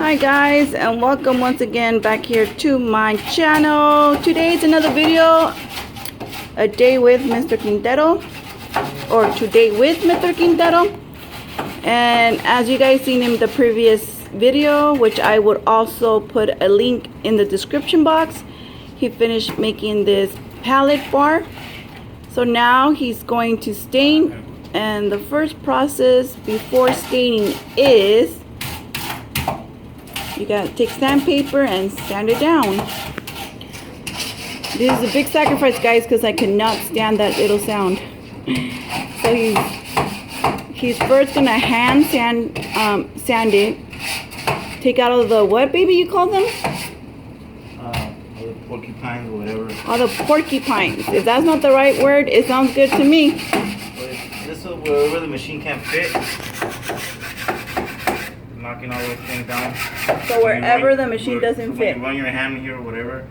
Hi guys, and welcome once again back here to my channel. Today is another video, a day with Mr. Quintero, or today with Mr. Quintero. And as you guys seen in the previous video, which I would also put a link in the description box, he finished making this pallet bar. So now he's going to stain, and the first process before staining is you gotta take sandpaper and sand it down. This is a big sacrifice, guys, because I cannot stand that little sound. So he's first gonna hand sand it. Take out all the, what baby you call them? All the porcupines or whatever. All the porcupines. If that's not the right word, it sounds good to me. This is wherever the machine can't fit. Knocking all those things down. So wherever the machine doesn't fit. When you run your hand here or whatever,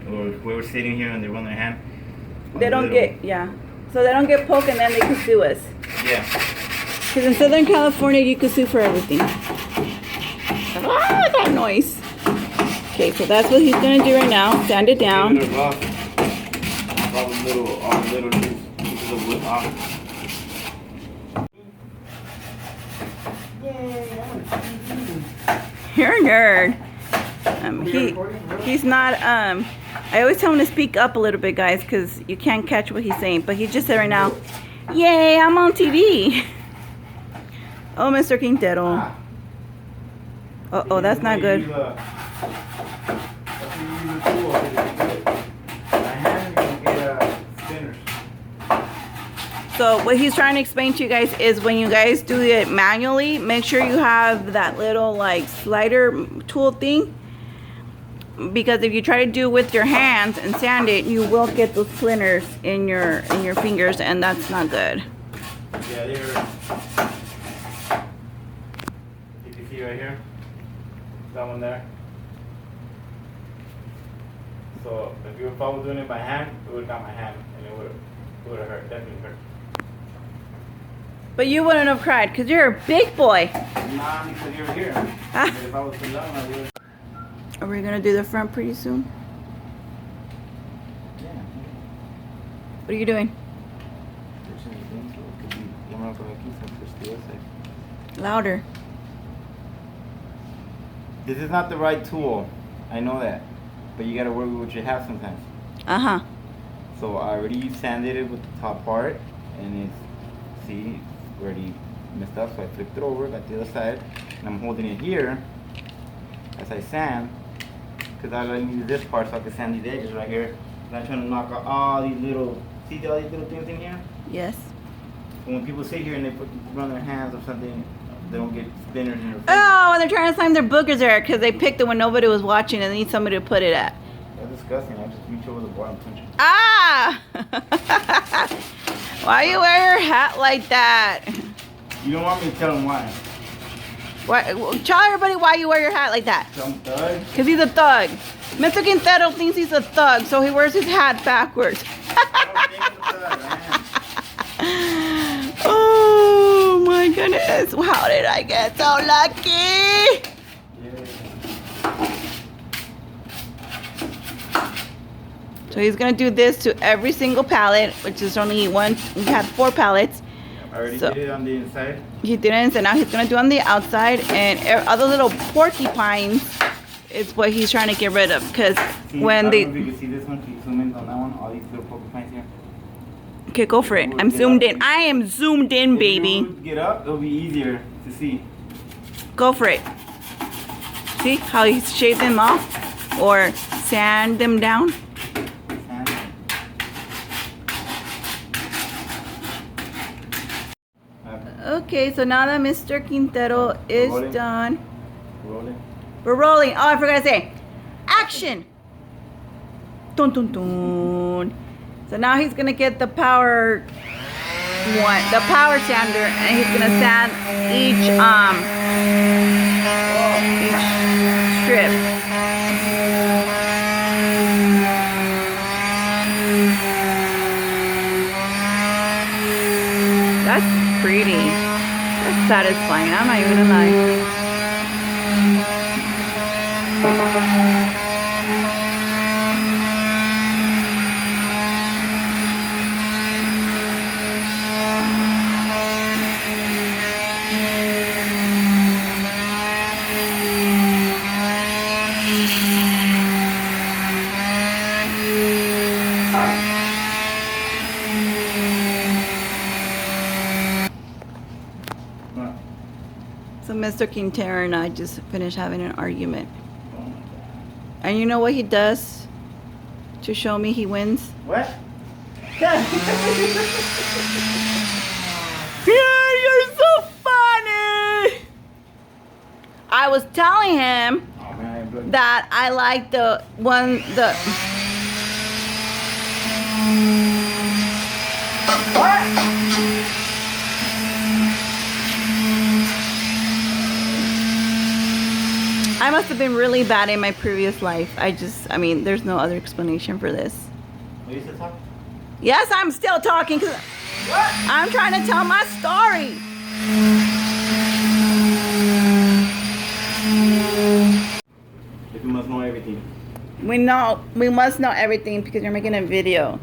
or whoever's sitting here and they run their hand. They don't get, so they don't get poked and then they can sue us. Yeah. Because in Southern California, you can sue for everything. Ah, that noise. Okay, so that's what he's going to do right now. Sand it down. All the little pieces of wood off. You're a nerd. He's not, I always tell him to speak up a little bit, guys, because you can't catch what he's saying. But he just said right now, yay, I'm on TV. Oh, Mr. Quintero. Uh-oh, that's not good. So what he's trying to explain to you guys is when you guys do it manually, make sure you have that little like slider tool thing, because if you try to do it with your hands and sand it, you will get those splinters in your fingers, and that's not good. Yeah, you can see right here, that one there. So if I was doing it by hand, it would have got my hand, and it would have hurt, definitely hurt. But you wouldn't have cried because you're a big boy. Nah, because you're here. If I was too long, I would. Are we gonna do the front pretty soon? Yeah. What are you doing? Louder. This is not the right tool. I know that. But you gotta work with what you have sometimes. Uh-huh. So I already sanded it with the top part, and it's, see, already messed up, so I flipped it over, got the other side, and I'm holding it here as I sand, because I need this part so I can sand these edges right here. And I'm trying to knock out all these little, see all these little things in here? Yes. And when people sit here and they run their hands or something, they don't get splinters in their face. Oh, and they're trying to slime their boogers there because they picked it when nobody was watching and they need somebody to put it at. That's disgusting. I just reach over the bar and punch it. Ah! Why you wear your hat like that? You don't want me to tell them why. Why? Tell everybody why you wear your hat like that. Some thug? Because he's a thug. Mr. Quintero thinks he's a thug, so he wears his hat backwards. Oh my goodness. How did I get so lucky? So he's going to do this to every single pallet, which is only one. We have 4 pallets. I already did it on the inside. He didn't, so now he's going to do on the outside. And other little porcupines is what he's trying to get rid of. Because when they... I don't know if you can see this one. Can you zoom in on that one? All these little porcupines here. Okay, go for it. I'm zoomed in. I am zoomed in, baby. If you get up, it'll be easier to see. Go for it. See how he shaved them off? Or sand them down? Okay, so now that Mr. Quintero is done. Rolling. We're rolling. Oh, I forgot to say. Action! Dun dun dun. So now he's gonna get the power one, the power sander, and he's gonna sand each strip. That's pretty. That's satisfying. I'm not even gonna lie. Mr. Quintero and I just finished having an argument. And you know what he does to show me he wins? What? Yeah, you're so funny. I was telling him Oh, man, that I like the one I must have been really bad in my previous life. I mean, there's no other explanation for this. Are you still talking? Yes, I'm still talking because I'm trying to tell my story. If you must know everything. We must know everything because you're making a video.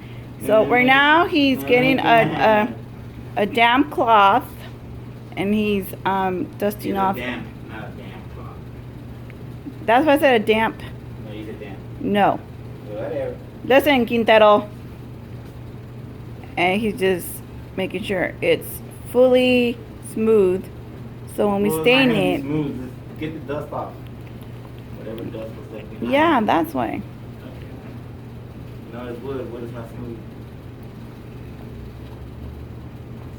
So right now he's getting a damp cloth and he's dusting off. Damp, not a damp cloth. That's why I said a damp. No, you said damp. No. Whatever. Listen, Quintero. And he's just making sure it's fully smooth. So when we stain it. Smooth. Just get the dust off. Whatever dust was left behind. Yeah, that's why. Okay. No, it's wood. Wood is not smooth.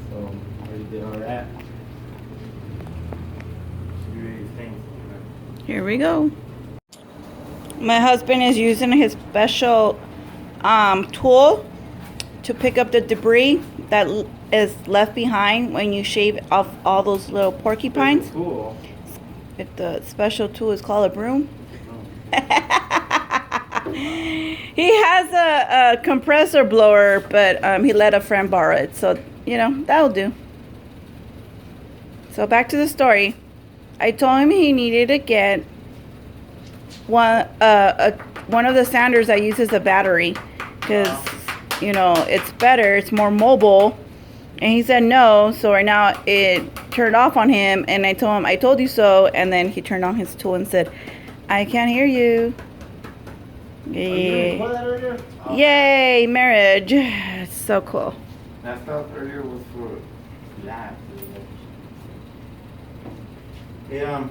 So, already did all that. Should be ready to stain. Here we go. My husband is using his special tool to pick up the debris that is left behind when you shave off all those little porcupines. Cool. If the special tool is called a broom. He has a compressor blower, but he let a friend borrow it, so you know that'll do. So back to the story. I told him he needed to get one of the sanders that uses a battery because you know it's better, it's more mobile. And he said no, so right now it turned off on him, and I told him I told you so, and then he turned on his tool and said, I can't hear you. Yay. Oh. Yay, marriage. It's so cool. That stuff earlier was for laughs. Hey, you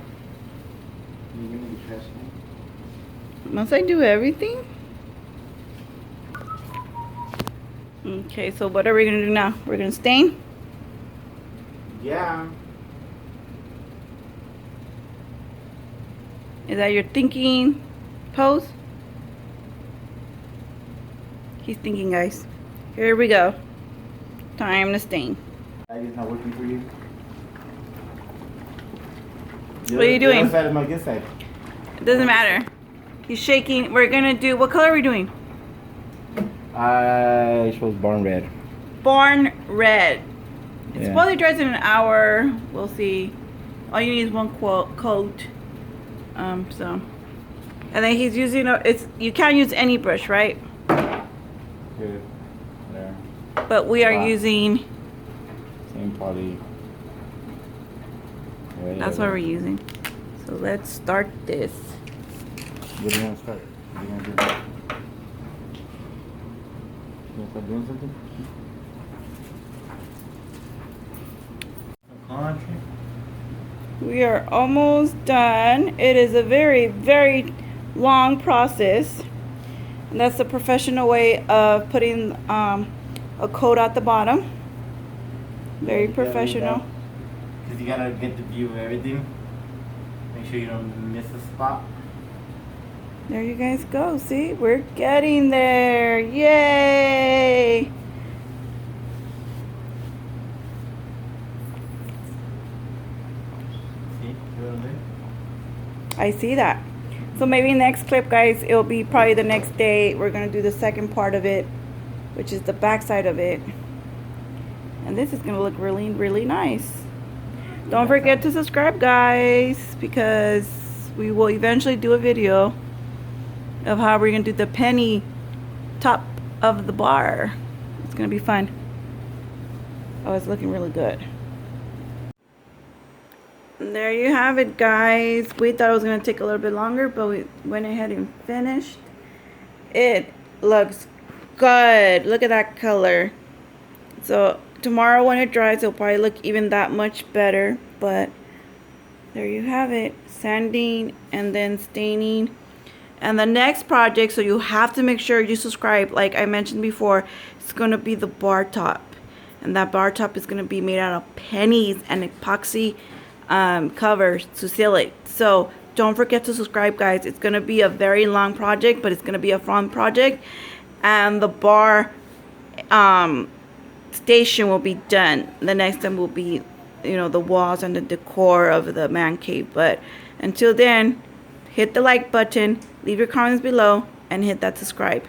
give me the trash can? Must I do everything? Okay, so what are we gonna do now? We're gonna stain? Yeah. Is that your thinking pose? He's thinking, guys. Here we go. Time to stain. It's not working for you. What are you doing? The other side is my good side. It doesn't matter. He's shaking. We're gonna do, what color are we doing? I chose barn red. Barn red. It Yeah. supposedly dries in an hour. We'll see. All you need is one coat. So, and then he's using you can't use any brush, right? Good. There. But we are Wow. using. Same poly. That's what we're using. So let's start this. What do you want to start? What do you want to do? You want to start doing something? We are almost done. It is a very, very long process. And that's the professional way of putting a coat at the bottom. Very professional. Because you gotta get the view of everything. Make sure you don't miss a spot. There you guys go. See, we're getting there. Yay! See? I see that. So maybe next clip, guys, it'll be probably the next day. We're gonna do the second part of it, which is the back side of it. And this is gonna look really, really nice. Don't forget to subscribe, guys, because we will eventually do a video of how we're gonna do the penny top of the bar. It's gonna be fun. Oh, it's looking really good. And there you have it, guys. We thought it was gonna take a little bit longer, but we went ahead and finished. It looks good. Look at that color. So tomorrow when it dries, it'll probably look even that much better, but there you have it. Sanding and then staining. And the next project, so you have to make sure you subscribe, like I mentioned before, it's going to be the bar top. And that bar top is going to be made out of pennies and epoxy covers to seal it. So don't forget to subscribe, guys. It's going to be a very long project, but it's going to be a fun project. And the bar station will be done. The next time will be, you know, the walls and the decor of the man cave. But until then, hit the like button, leave your comments below, and hit that subscribe.